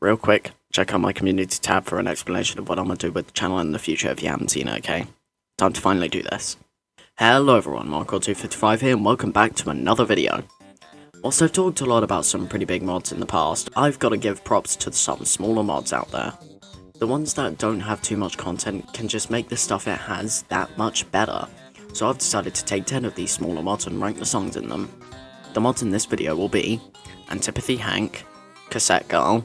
Real quick, check out my community tab for an explanation of what I'm going to do with the channel in the future if you haven't seen it, okay? Time to finally do this. Hello everyone, Marco255 here and welcome back to another video. Whilst I've talked a lot about some pretty big mods in the past, I've got to give props to some smaller mods out there. The ones that don't have too much content can just make the stuff it has that much better. So I've decided to take 10 of these smaller mods and rank the songs in them. The mods in this video will be Antipathy Hank, Cassette Girl,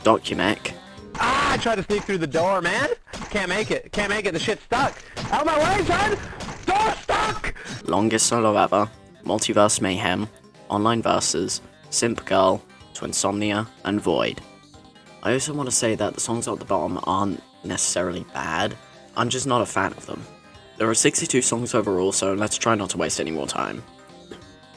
Documic. I tried to sneak through the door, man. Can't make it. The shit's stuck. Out of my way, son! Door stuck! Longest Solo Ever, Multiverse Mayhem, Online Versus, Simp Girl, Twinsomnia, and Void. I also want to say that the songs at the bottom aren't necessarily bad, I'm just not a fan of them. There are 62 songs overall, so let's try not to waste any more time.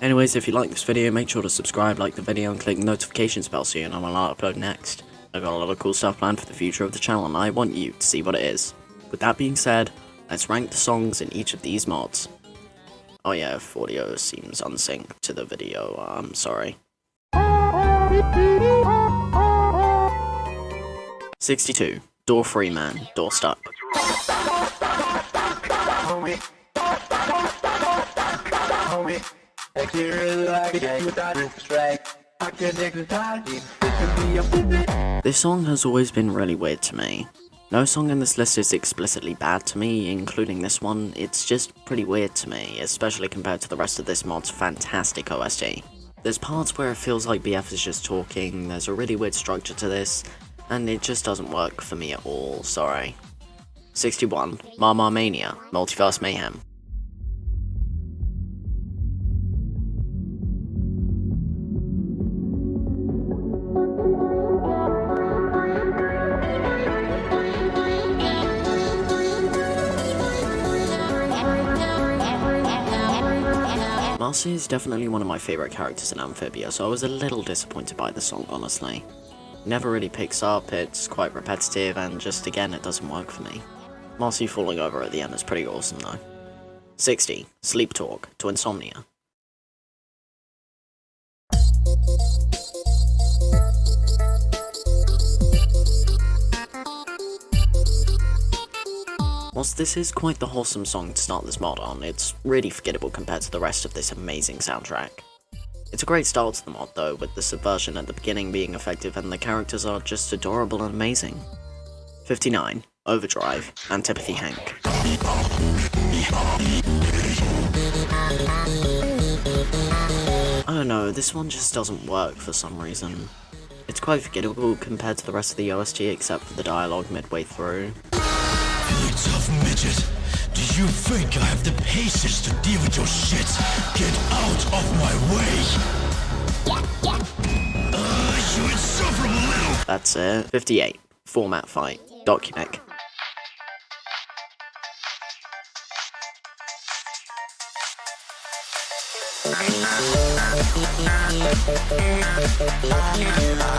Anyways, if you like this video, make sure to subscribe, like the video, and click the notifications bell so you know when I'll upload next. I've got a lot of cool stuff planned for the future of the channel and I want you to see what it is. With that being said, let's rank the songs in each of these mods. Oh yeah, if audio seems unsynced to the video, I'm sorry. 62. Door Free Man, Door Stuck. This song has always been really weird to me. No song in this list is explicitly bad to me, including this one. It's just pretty weird to me, especially compared to the rest of this mod's fantastic OST. There's parts where it feels like BF is just talking, there's a really weird structure to this, and it just doesn't work for me at all, sorry. 61. Mama Mania, Multiverse Mayhem. Marcy is definitely one of my favourite characters in Amphibia, so I was a little disappointed by the song, honestly. It never really picks up, it's quite repetitive, and just again, it doesn't work for me. Marcy falling over at the end is pretty awesome though. 60. Sleep Talk, Twinsomnia. Whilst this is quite the wholesome song to start this mod on, it's really forgettable compared to the rest of this amazing soundtrack. It's a great start to the mod though, with the subversion at the beginning being effective and the characters are just adorable and amazing. 59. Overdrive, Antipathy Hank. I don't know, this one just doesn't work for some reason. It's quite forgettable compared to the rest of the OST except for the dialogue midway through. You tough midget. Do you think I have the patience to deal with your shit? Get out of my way! You insufferable little... That's it. 58. Format Fight, Documic.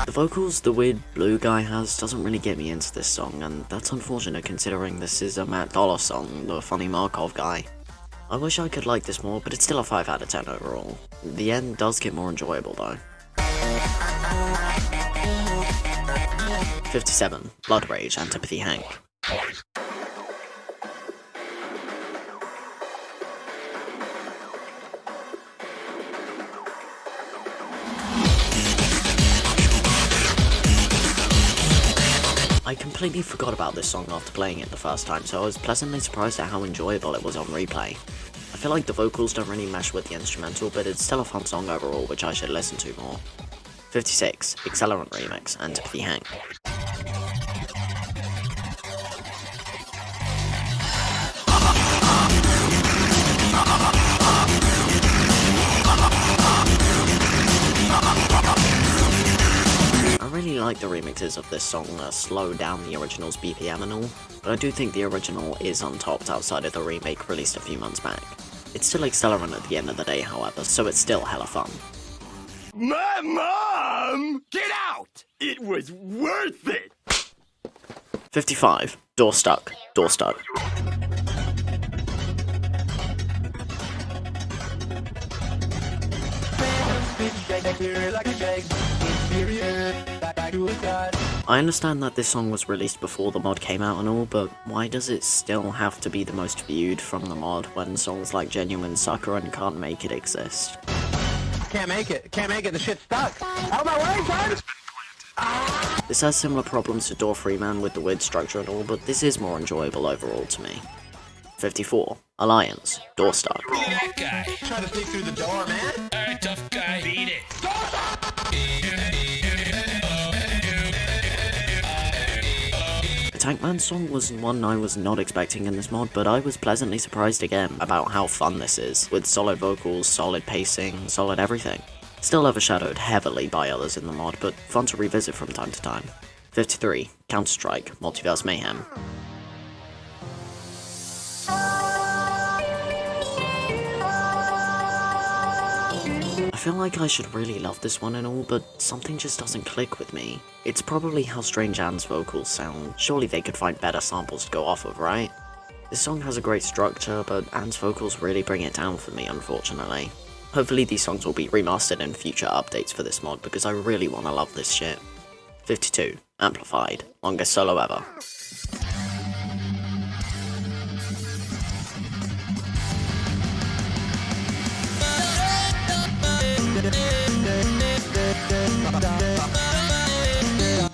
The vocals the weird blue guy has doesn't really get me into this song, and that's unfortunate considering this is a Matt Dollar song, the funny Markov guy. I wish I could like this more, but it's still a 5 out of 10 overall. The end does get more enjoyable though. 57. Blood Rage, Antipathy Hank. I completely forgot about this song after playing it the first time, so I was pleasantly surprised at how enjoyable it was on replay. I feel like the vocals don't really mesh with the instrumental, but it's still a fun song overall, which I should listen to more. 56. Accelerant Remix, Antipathy Hank. I really like the remixes of this song that slow down the original's BPM and all, but I do think the original is untopped outside of the remake released a few months back. It's still Accelerant at the end of the day, however, so it's still hella fun. My mom! Get out! It was worth it! 55. Door Stuck, Door Stuck. Like a shake, like a shake. Inferior, back to a start. I understand that this song was released before the mod came out and all, but why does it still have to be the most viewed from the mod when songs like Genuine Sucker and Can't Make It exist? Can't make it, the shit's stuck. Out of my way, son! This has similar problems to Door Freeman with the weird structure and all, but this is more enjoyable overall to me. 54. Alliance. Door Stuck. That guy. Try to sneak through the door, man. Alright, tough guy. Beat it. The Tankman song was one I was not expecting in this mod, but I was pleasantly surprised again about how fun this is, with solid vocals, solid pacing, solid everything. Still overshadowed heavily by others in the mod, but fun to revisit from time to time. 53. Counter-Strike. Multiverse Mayhem. I feel like I should really love this one and all, but something just doesn't click with me. It's probably how strange Anne's vocals sound. Surely they could find better samples to go off of, right? This song has a great structure, but Anne's vocals really bring it down for me, unfortunately. Hopefully these songs will be remastered in future updates for this mod, because I really want to love this shit. 52. Amplified. Longest solo ever.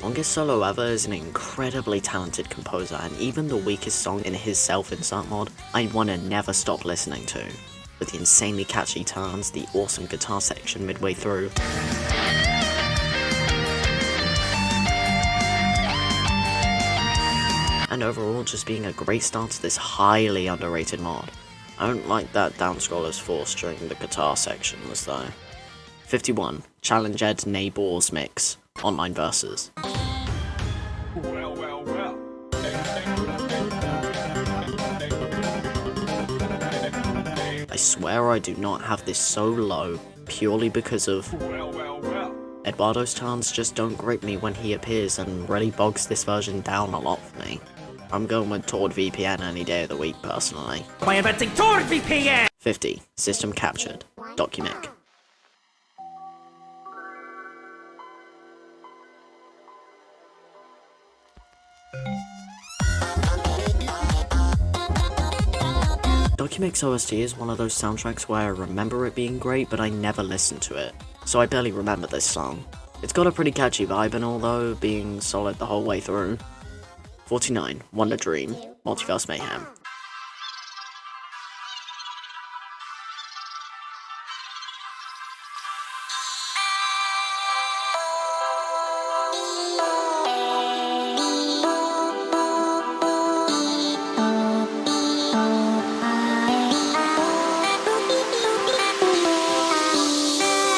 Longest solo ever is an incredibly talented composer, and even the weakest song in his self-insert mod, I'd want to never stop listening to. With the insanely catchy turns, the awesome guitar section midway through, and overall just being a great start to this highly underrated mod. I don't like that down scroller's force during the guitar sections though. 51. Challenge Ed Neighbors Mix. Online versus. Well. I swear I do not have this so low purely because of Eduardo's turns just don't grip me when he appears and really bogs this version down a lot for me. I'm going with Tord VPN any day of the week personally. By inventing Tord VPN! 50. System captured. Documic. Documic's OST is one of those soundtracks where I remember it being great, but I never listened to it, so I barely remember this song. It's got a pretty catchy vibe and all though, being solid the whole way through. 49. Wonder Dream. Multiverse Mayhem.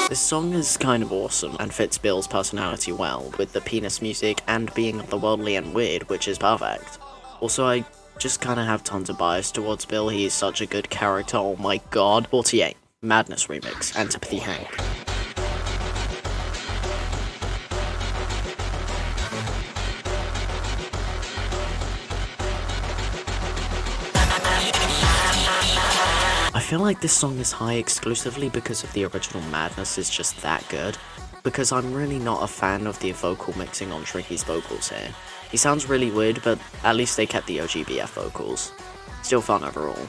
This song is kind of awesome and fits Bill's personality well, with the penis music and being otherworldly and weird, which is perfect. Also, I just kinda have tons of bias towards Bill, he is such a good character, oh my god. 48. Madness Remix. Antipathy Hank. I feel like this song is high exclusively because of the original Madness is just that good, because I'm really not a fan of the vocal mixing on Tricky's vocals here. He sounds really weird, but at least they kept the OGBF vocals. Still fun overall.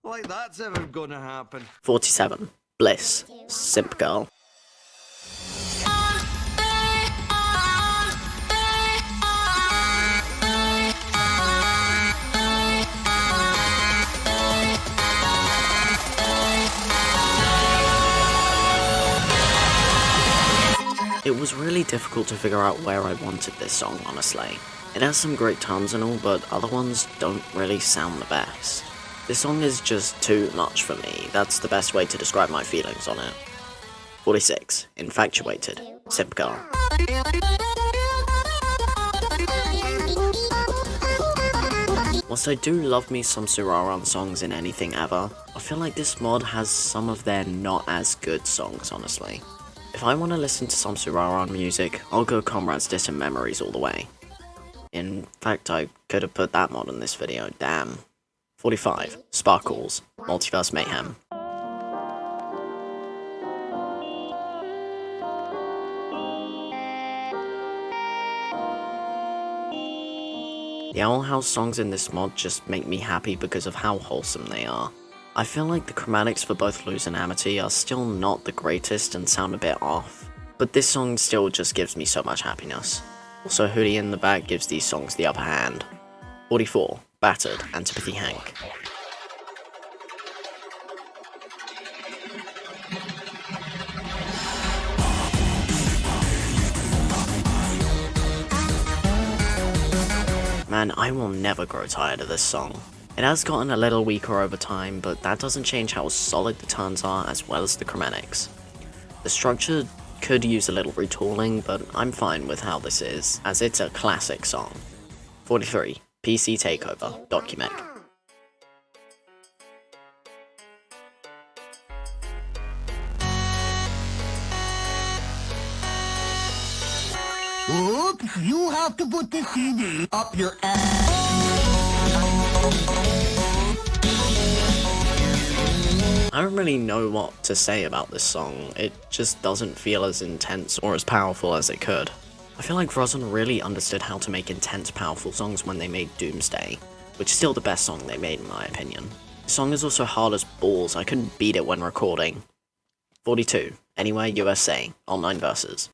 Like that's ever gonna happen. 47. Bliss. Simp Girl. It was really difficult to figure out where I wanted this song, honestly. It has some great tones and all, but other ones don't really sound the best. This song is just too much for me, that's the best way to describe my feelings on it. 46. Infatuated. Simp Girl. Whilst I do love me some Suraran songs in anything ever, I feel like this mod has some of their not as good songs, honestly. If I want to listen to some Suraran music, I'll go Comrades Distant Memories all the way. In fact, I could have put that mod in this video, damn. 45. Sparkles. Multiverse Mayhem. The Owl House songs in this mod just make me happy because of how wholesome they are. I feel like the chromatics for both Lose and Amity are still not the greatest and sound a bit off, but this song still just gives me so much happiness. Also, Hootie in the back gives these songs the upper hand. 44, Battered, Antipathy Hank. Man, I will never grow tired of this song. It has gotten a little weaker over time, but that doesn't change how solid the turns are as well as the chromatics. The structure could use a little retooling, but I'm fine with how this is, as it's a classic song. 43, PC Takeover, Documic. Oops, you have to put the CD up your ass. I don't really know what to say about this song. It just doesn't feel as intense or as powerful as it could. I feel like Frozen really understood how to make intense, powerful songs when they made Doomsday, which is still the best song they made in my opinion. The song is also hard as balls, I couldn't beat it when recording. 42, Anywhere USA, Online Versus.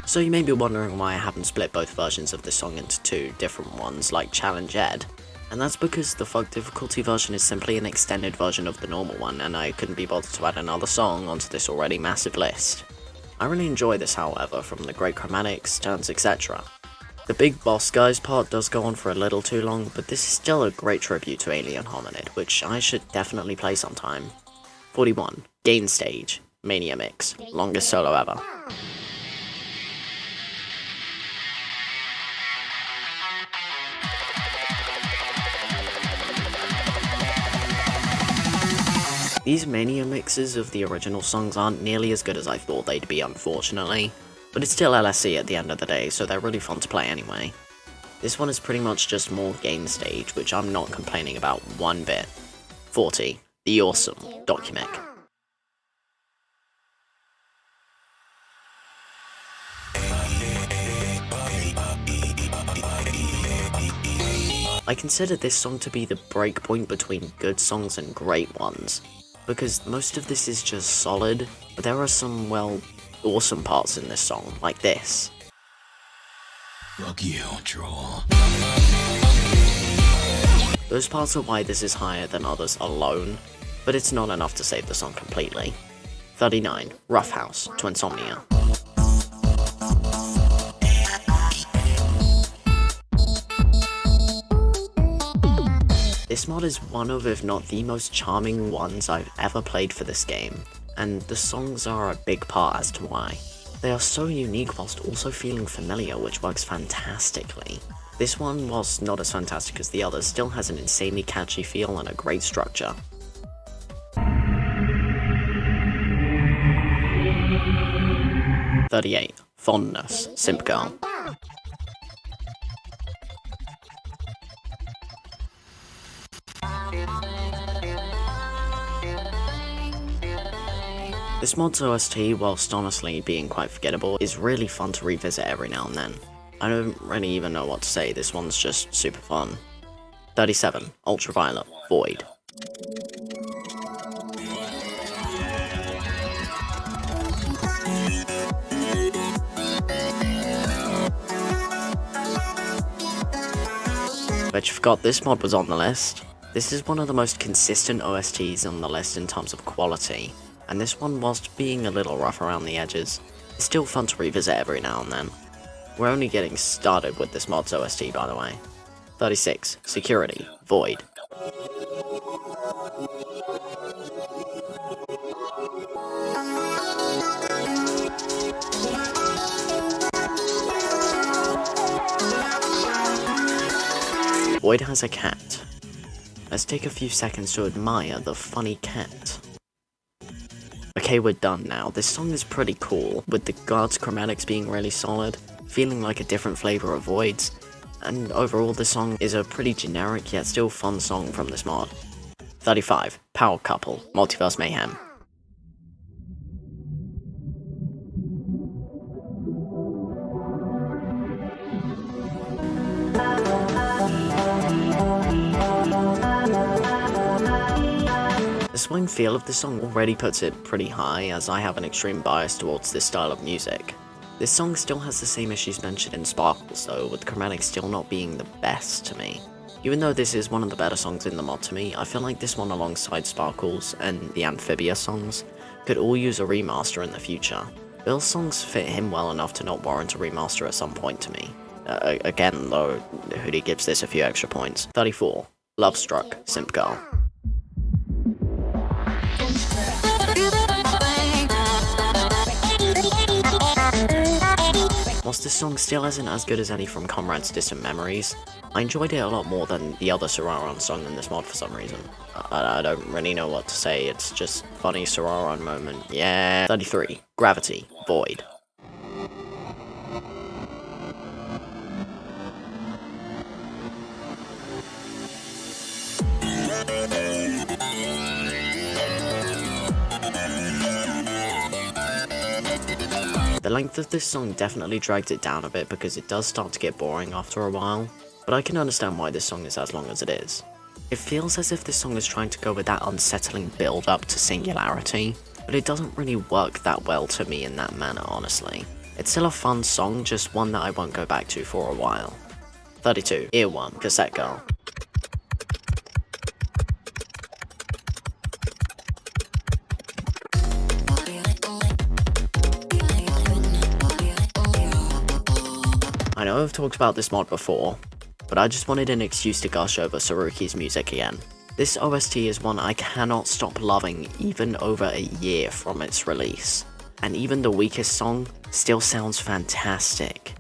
So you may be wondering why I haven't split both versions of this song into two different ones like Challenge Ed, and that's because the FUG difficulty version is simply an extended version of the normal one, and I couldn't be bothered to add another song onto this already massive list. I really enjoy this however, from the great chromatics, turns, etc. The big boss guys part does go on for a little too long, but this is still a great tribute to Alien Hominid, which I should definitely play sometime. 41, Gain Stage, Mania Mix, longest solo ever. These Mania mixes of the original songs aren't nearly as good as I thought they'd be, unfortunately, but it's still LSE at the end of the day, so they're really fun to play anyway. This one is pretty much just more game stage, which I'm not complaining about one bit. 40, The Awesome, Documic. I consider this song to be the breakpoint between good songs and great ones, because most of this is just solid, but there are some, well, awesome parts in this song, like this. Fuck you, troll. Those parts are why this is higher than others alone, but it's not enough to save the song completely. 39, Rough House, to Insomnia. This mod is one of, if not the most charming ones I've ever played for this game, and the songs are a big part as to why. They are so unique whilst also feeling familiar, which works fantastically. This one, whilst not as fantastic as the others, still has an insanely catchy feel and a great structure. "38, Fondness, Simp Girl. This mod's OST, whilst honestly being quite forgettable, is really fun to revisit every now and then. I don't really even know what to say, this one's just super fun. 37, Ultraviolet, Void. Bet you forgot this mod was on the list. This is one of the most consistent OSTs on the list in terms of quality, and this one, whilst being a little rough around the edges, is still fun to revisit every now and then. We're only getting started with this mod's OST, by the way. 36, Security, Void. Void has a cat. Let's take a few seconds to admire the funny cat. Okay, we're done now. This song is pretty cool, with the guard's chromatics being really solid, feeling like a different flavor of Void's, and overall this song is a pretty generic yet still fun song from this mod. 35, Power Couple, Multiverse Mayhem. explained feel of this song already puts it pretty high, as I have an extreme bias towards this style of music. This song still has the same issues mentioned in Sparkles though, with Chromatic still not being the best to me. Even though this is one of the better songs in the mod to me, I feel like this one alongside Sparkles and the Amphibia songs could all use a remaster in the future. Bill's songs fit him well enough to not warrant a remaster at some point to me. Again though, Hoodie gives this a few extra points. 34. Love Struck, Simp Girl. Whilst this song still isn't as good as any from Comrade's Distant Memories, I enjoyed it a lot more than the other Sararan song in this mod for some reason. I don't really know what to say, it's just funny Sararan moment, yeah. 33. Gravity, Void. The length of this song definitely dragged it down a bit because it does start to get boring after a while, but I can understand why this song is as long as it is. It feels as if this song is trying to go with that unsettling build up to singularity, but it doesn't really work that well to me in that manner, honestly. It's still a fun song, just one that I won't go back to for a while. 32. Earworm, Cassette Girl. I know I've talked about this mod before, but I just wanted an excuse to gush over Saruki's music again. This OST is one I cannot stop loving even over a year from its release, and even the weakest song still sounds fantastic.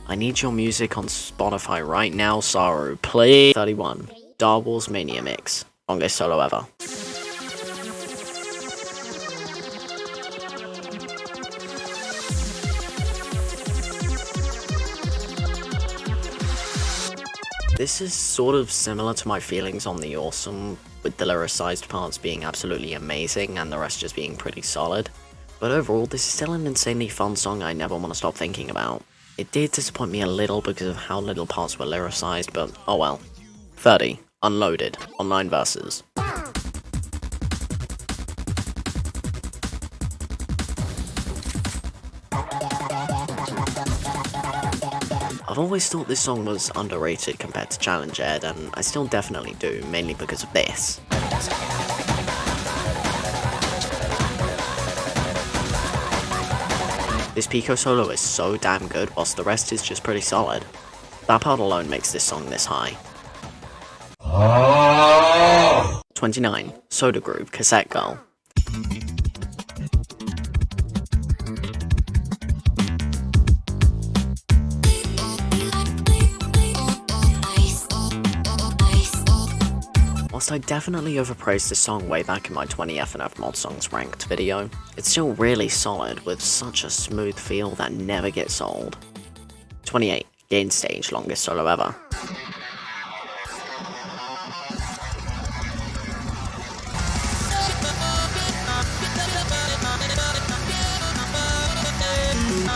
I need your music on Spotify right now, Saru, please. 31. Star Wars Mania Mix, longest solo ever. This is sort of similar to my feelings on The Awesome, with the lyricized parts being absolutely amazing and the rest just being pretty solid. But overall, this is still an insanely fun song I never want to stop thinking about. It did disappoint me a little because of how little parts were lyricized, but oh well. 30. Unloaded, Online Versus. I've always thought this song was underrated compared to Challenge Ed, and I still definitely do, mainly because of this. This Pico solo is so damn good, whilst the rest is just pretty solid. That part alone makes this song this high. 29. Soda Groove, Cassette Girl. Whilst I definitely overpraised this song way back in my 20 FNF mod songs ranked video, it's still really solid with such a smooth feel that never gets old. 28. Gain Stage, longest solo ever.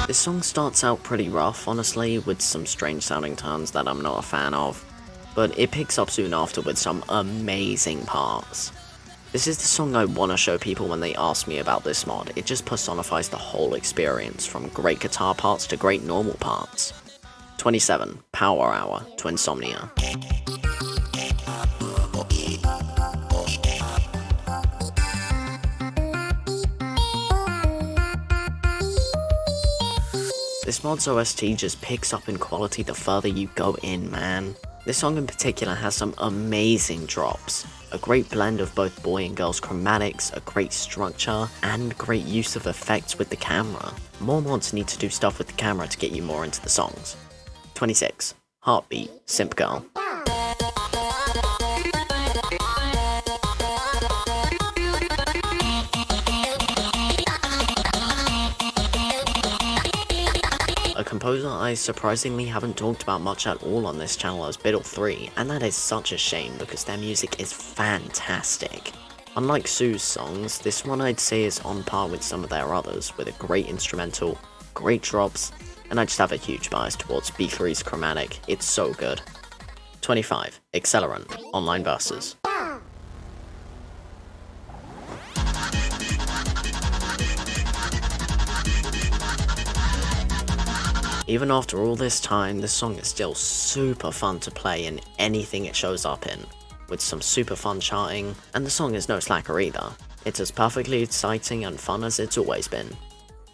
This song starts out pretty rough, honestly, with some strange sounding turns that I'm not a fan of, but it picks up soon after with some amazing parts. This is the song I want to show people when they ask me about this mod. It just personifies the whole experience, from great guitar parts to great normal parts. 27. Power Hour, to Insomnia. This mod's OST just picks up in quality the further you go in, man. This song in particular has some amazing drops, a great blend of both boy and girl's chromatics, a great structure, and great use of effects with the camera. More mods need to do stuff with the camera to get you more into the songs. 26. Heartbeat, Simp Girl. A composer I surprisingly haven't talked about much at all on this channel is Biddle 3, and that is such a shame because their music is fantastic. Unlike Sue's songs, this one I'd say is on par with some of their others, with a great instrumental, great drops, and I just have a huge bias towards B3's chromatic, it's so good. 25. Accelerant, Online Versus. Even after all this time, this song is still super fun to play in anything it shows up in, with some super fun charting, and the song is no slacker either. It's as perfectly exciting and fun as it's always been.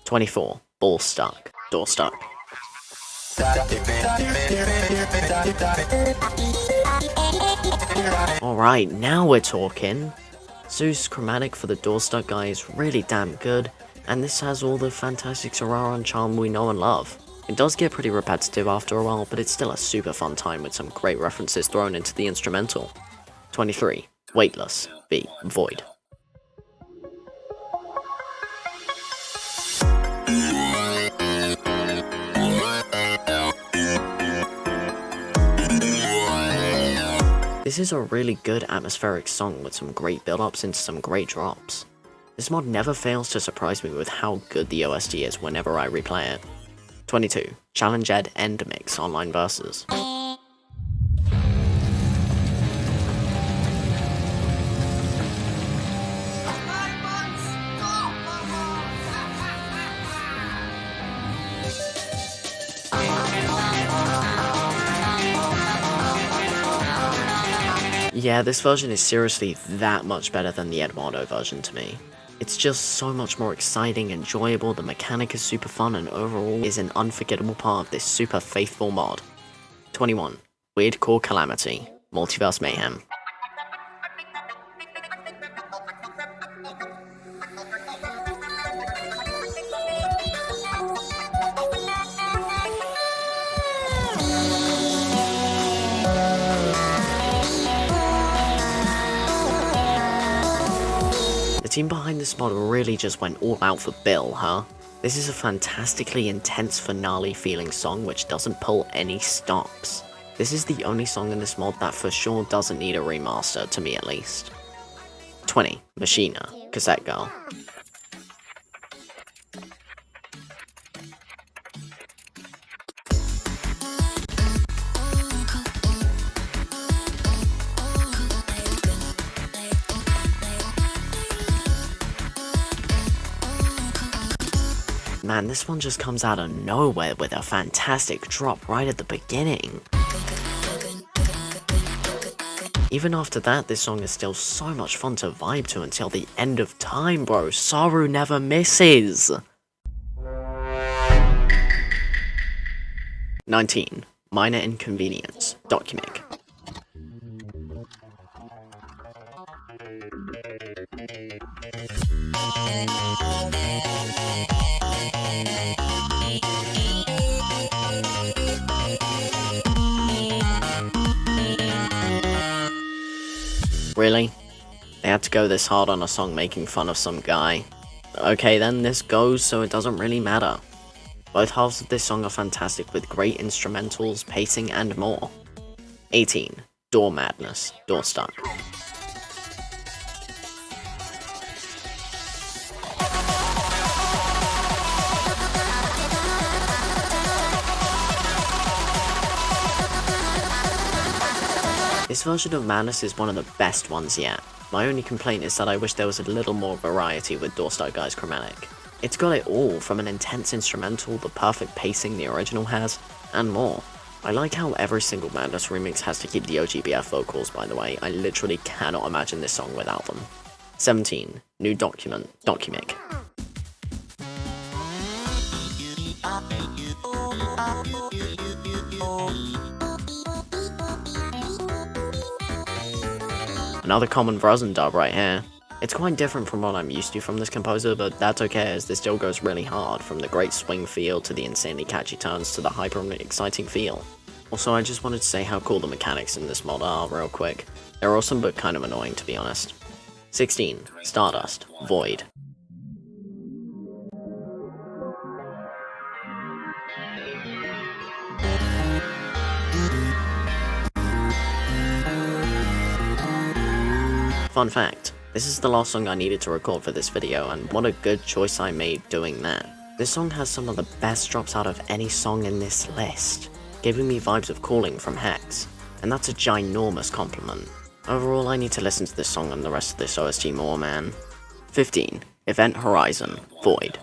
24. Ball Stuck. Door Stuck. Alright, now we're talking. Zeus' chromatic for the Door Stuck guy is really damn good, and this has all the fantastic Sorara and charm we know and love. It does get pretty repetitive after a while, but it's still a super fun time with some great references thrown into the instrumental. 23. Weightless. B. Void. This is a really good atmospheric song with some great build-ups into some great drops. This mod never fails to surprise me with how good the OST is whenever I replay it. 22. Challenge Ed End Mix Online Versus. Yeah, this version is seriously that much better than the Eduardo version to me. It's just so much more exciting, enjoyable, the mechanic is super fun, and overall is an unforgettable part of this super faithful mod. 21. Weird Core Calamity. Multiverse Mayhem. The team behind this mod really just went all out for Bill, huh? This is a fantastically intense finale feeling song which doesn't pull any stops. This is the only song in this mod that for sure doesn't need a remaster, to me at least. 20. Machina. Cassette Girl. Man, this one just comes out of nowhere with a fantastic drop right at the beginning. Even after that, this song is still so much fun to vibe to until the end of time, bro. Saru never misses! 19. Minor Inconvenience. Documic. Really? They had to go this hard on a song making fun of some guy. Okay then, this goes so it doesn't really matter. Both halves of this song are fantastic with great instrumentals, pacing and more. 18. Door Madness. Door Stuck. This version of Madness is one of the best ones yet. My only complaint is that I wish there was a little more variety with Door Stuck Guy's chromatic. It's got it all, from an intense instrumental, the perfect pacing the original has, and more. I like how every single Madness remix has to keep the OGBF vocals, by the way. I literally cannot imagine this song without them. 17. New Documic. Another common Frozen dub right here. It's quite different from what I'm used to from this composer, but that's okay as this still goes really hard, from the great swing feel to the insanely catchy turns to the hyper exciting feel. Also, I just wanted to say how cool the mechanics in this mod are real quick. They're awesome but kind of annoying to be honest. 16. Stardust. Void. Fun fact, this is the last song I needed to record for this video, and what a good choice I made doing that. This song has some of the best drops out of any song in this list, giving me vibes of Calling from Hex, and that's a ginormous compliment. Overall, I need to listen to this song and the rest of this OST more, man. 15. Event Horizon. Void.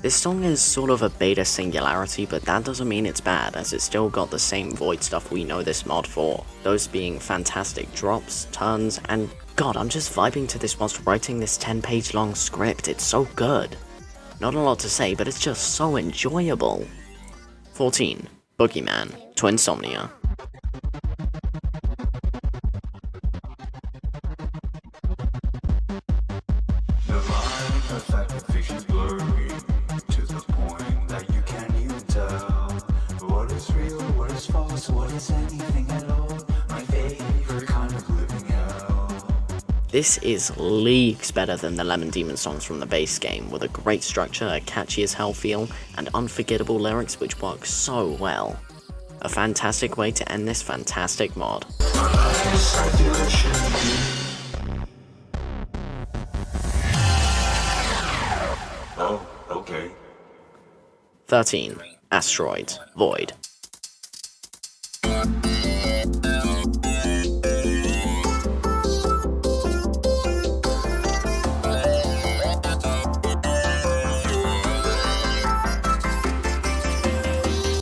This song is sort of a beta singularity, but that doesn't mean it's bad, as it's still got the same Void stuff we know this mod for. Those being fantastic drops, turns, and god, I'm just vibing to this whilst writing this 10-page long script. It's so good. Not a lot to say, but it's just so enjoyable. 14. Boogeyman to Insomnia. This is leagues better than the Lemon Demon songs from the base game, with a great structure, a catchy as hell feel, and unforgettable lyrics which work so well. A fantastic way to end this fantastic mod. Oh, okay. 13. Asteroids, Void.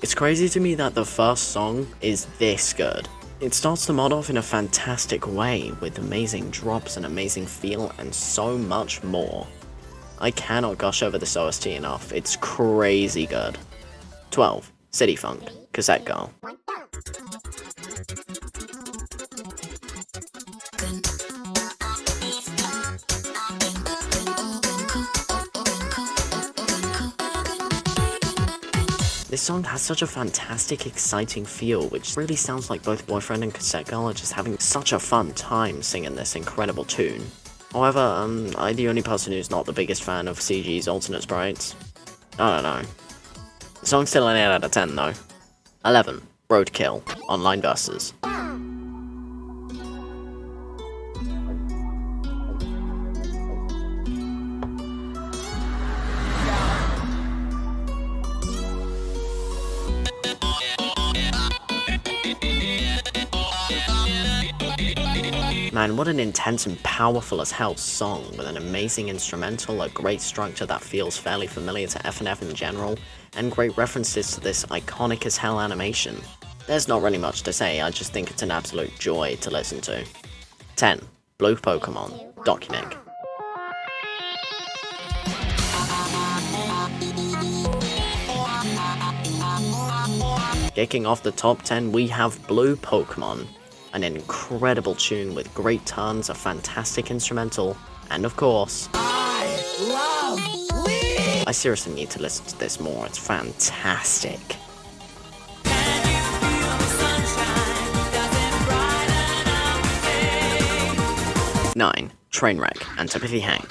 It's crazy to me that the first song is this good. It starts the mod off in a fantastic way, with amazing drops, an amazing feel, and so much more. I cannot gush over this OST enough, it's crazy good. 12. City Funk, Cassette Girl. This song has such a fantastic, exciting feel, which really sounds like both Boyfriend and Cassette Girl are just having such a fun time singing this incredible tune. However, I'm the only person who's not the biggest fan of CG's alternate sprites. I don't know. The song's still an 8 out of 10 though. 11. Roadkill, Online Versus. Man, what an intense and powerful as hell song, with an amazing instrumental, a great structure that feels fairly familiar to FNF in general, and great references to this iconic as hell animation. There's not really much to say, I just think it's an absolute joy to listen to. 10. Blue Pokemon, Documic. Kicking off the top 10, we have Blue Pokemon. An incredible tune with great turns, a fantastic instrumental, and of course, I seriously need to listen to this more, it's fantastic. 9. Trainwreck, Antipathy Hank.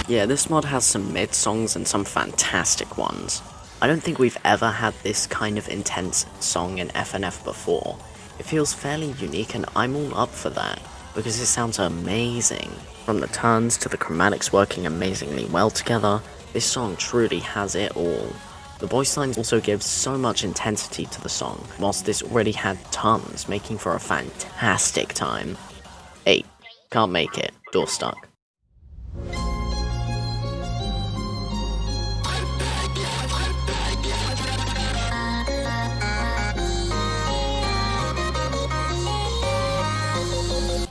Yeah, this mod has some mid songs and some fantastic ones. I don't think we've ever had this kind of intense song in FNF before. It feels fairly unique and I'm all up for that, because it sounds amazing. From the turns to the chromatics working amazingly well together, this song truly has it all. The voice lines also give so much intensity to the song, whilst this already had tons, making for a fantastic time. 8. Can't Make It, Door Stuck.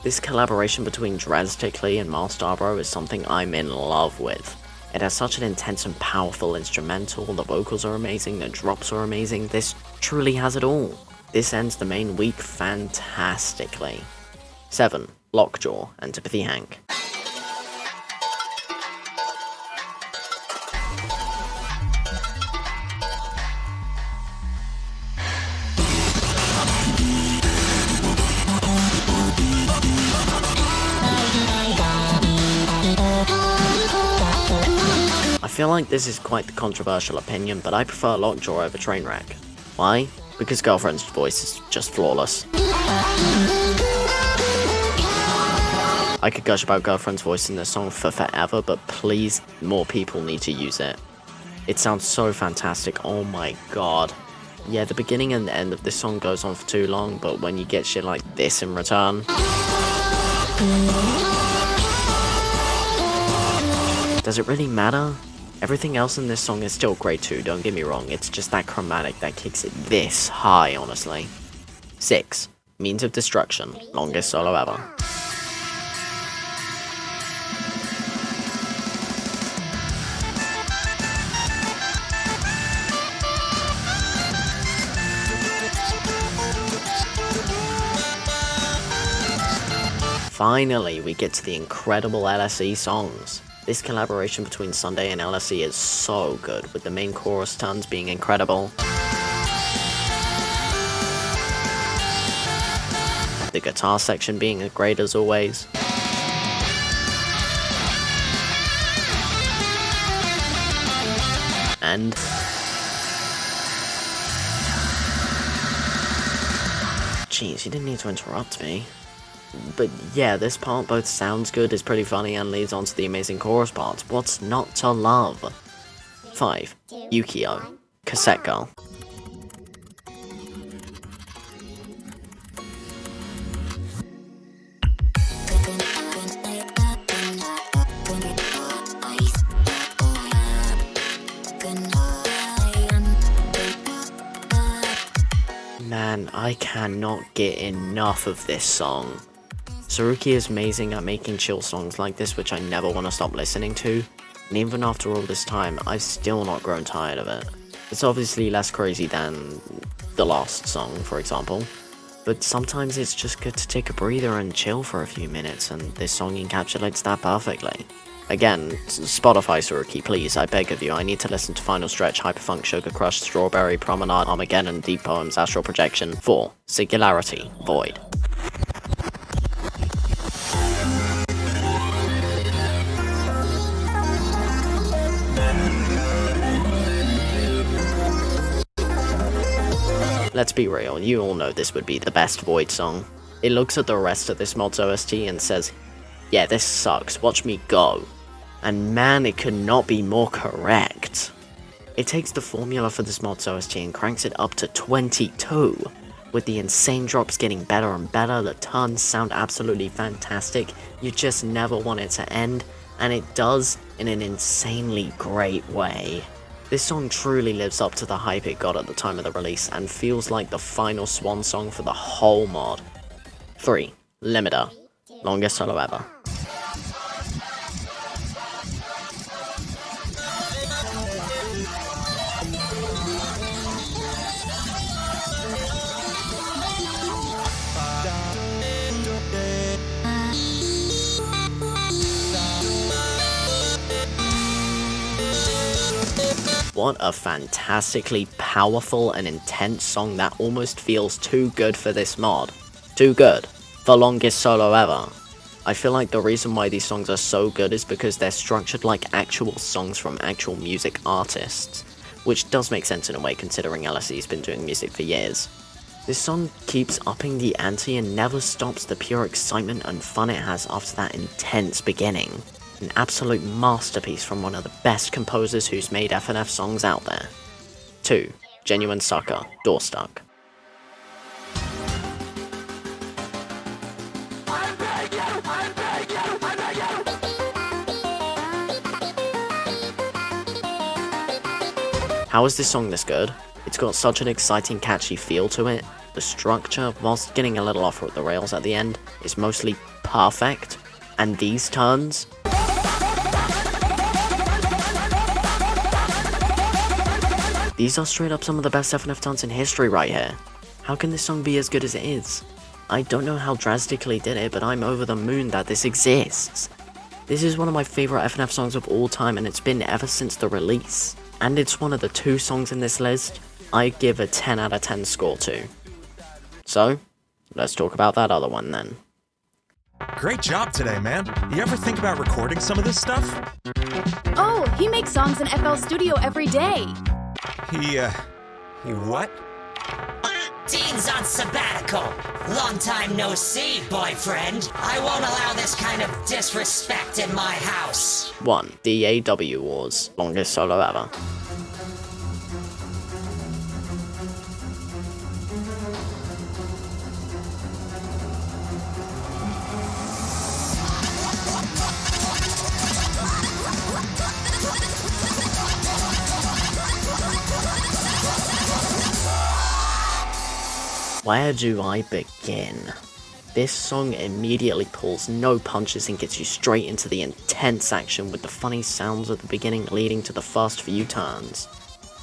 This collaboration between Drastically and Mastarbro is something I'm in love with. It has such an intense and powerful instrumental, the vocals are amazing, the drops are amazing, this truly has it all. This ends the main week fantastically. 7. Lockjaw, Antipathy Hank. I feel like this is quite the controversial opinion, but I prefer Lockjaw over Trainwreck. Why? Because Girlfriend's voice is just flawless. I could gush about Girlfriend's voice in this song for forever, but please, more people need to use it. It sounds so fantastic, oh my god. Yeah, the beginning and the end of this song goes on for too long, but when you get shit like this in return... Does it really matter? Everything else in this song is still great too, don't get me wrong, it's just that chromatic that kicks it this high, honestly. 6. Means of Destruction, longest solo ever. Finally, we get to the incredible LSE songs. This collaboration between Sunday and LSE is so good, with the main chorus turns being incredible. The guitar section being great as always. And... Jeez, you didn't need to interrupt me. But yeah, this part both sounds good, is pretty funny, and leads on to the amazing chorus parts. What's not to love? 5. Yukio, Cassette Girl. Man, I cannot get enough of this song. Saruki is amazing at making chill songs like this, which I never want to stop listening to, and even after all this time, I've still not grown tired of it. It's obviously less crazy than the last song, for example, but sometimes it's just good to take a breather and chill for a few minutes, and this song encapsulates that perfectly. Again, Spotify Saruki, please, I beg of you, I need to listen to Final Stretch, Hyperfunk, Sugar Crush, Strawberry, Promenade, Armageddon, Deep Poems, Astral Projection. 4. Singularity, Void. Let's be real, you all know this would be the best Void song. It looks at the rest of this mod's OST and says, yeah, this sucks, watch me go. And man, it could not be more correct. It takes the formula for this mod's OST and cranks it up to 22. With the insane drops getting better and better, the turns sound absolutely fantastic, you just never want it to end, and it does in an insanely great way. This song truly lives up to the hype it got at the time of the release, and feels like the final swan song for the whole mod. 3. Limiter, longest solo ever. What a fantastically powerful and intense song that almost feels too good for this mod. Too good. For longest solo ever. I feel like the reason why these songs are so good is because they're structured like actual songs from actual music artists. Which does make sense in a way considering LSE's been doing music for years. This song keeps upping the ante and never stops the pure excitement and fun it has after that intense beginning. An absolute masterpiece from one of the best composers who's made FNF songs out there. 2. Genuine Sucker, Doorstuck. How is this song this good? It's got such an exciting, catchy feel to it. The structure, whilst getting a little off the rails at the end, is mostly perfect. And these turns... These are straight up some of the best FNF turns in history right here. How can this song be as good as it is? I don't know how drastically did it, but I'm over the moon that this exists. This is one of my favourite FNF songs of all time, and it's been ever since the release. And it's one of the 2 songs in this list I give a 10 out of 10 score to. So, let's talk about that other one then. Great job today, man. You ever think about recording some of this stuff? Oh, he makes songs in FL Studio every day. He what? Dean's on sabbatical. Long time no see, boyfriend. I won't allow this kind of disrespect in my house. 1. DAW Wars. Longest solo ever. Where do I begin? This song immediately pulls no punches and gets you straight into the intense action with the funny sounds at the beginning leading to the first few turns.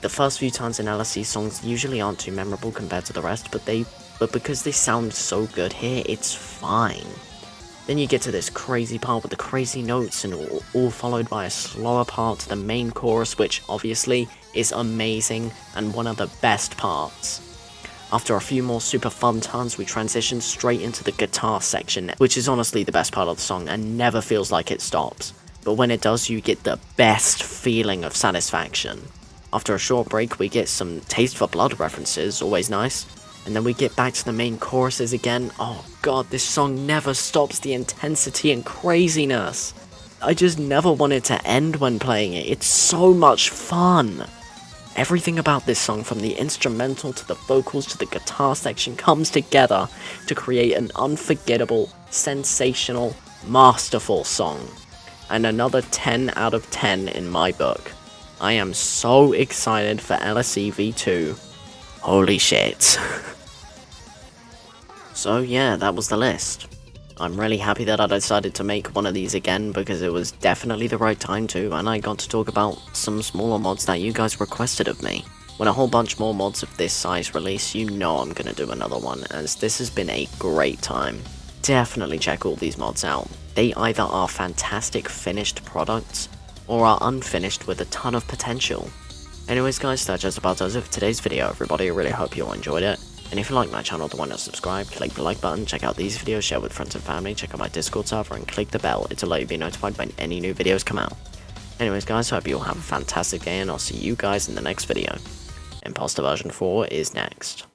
The first few turns in LSC songs usually aren't too memorable compared to the rest, but because they sound so good here, it's fine. Then you get to this crazy part with the crazy notes and all followed by a slower part to the main chorus, which obviously is amazing and one of the best parts. After a few more super fun turns, we transition straight into the guitar section, which is honestly the best part of the song and never feels like it stops. But when it does, you get the best feeling of satisfaction. After a short break, we get some Taste for Blood references, always nice. And then we get back to the main choruses again. Oh god, this song never stops the intensity and craziness. I just never want it to end when playing it. It's so much fun. Everything about this song, from the instrumental to the vocals to the guitar section, comes together to create an unforgettable, sensational, masterful song. And another 10 out of 10 in my book. I am so excited for LSE V2. Holy shit. So yeah, that was the list. I'm really happy that I decided to make one of these again because it was definitely the right time to, and I got to talk about some smaller mods that you guys requested of me. When a whole bunch more mods of this size release, you know I'm gonna do another one, as this has been a great time. Definitely check all these mods out. They either are fantastic finished products, or are unfinished with a ton of potential. Anyways guys, that just about does it for today's video, everybody. I really hope you all enjoyed it. And if you like my channel, why not subscribe, click the like button, check out these videos, share with friends and family, check out my Discord server, and click the bell to let you be notified when any new videos come out. Anyways guys, hope you all have a fantastic day, and I'll see you guys in the next video. Impostor version 4 is next.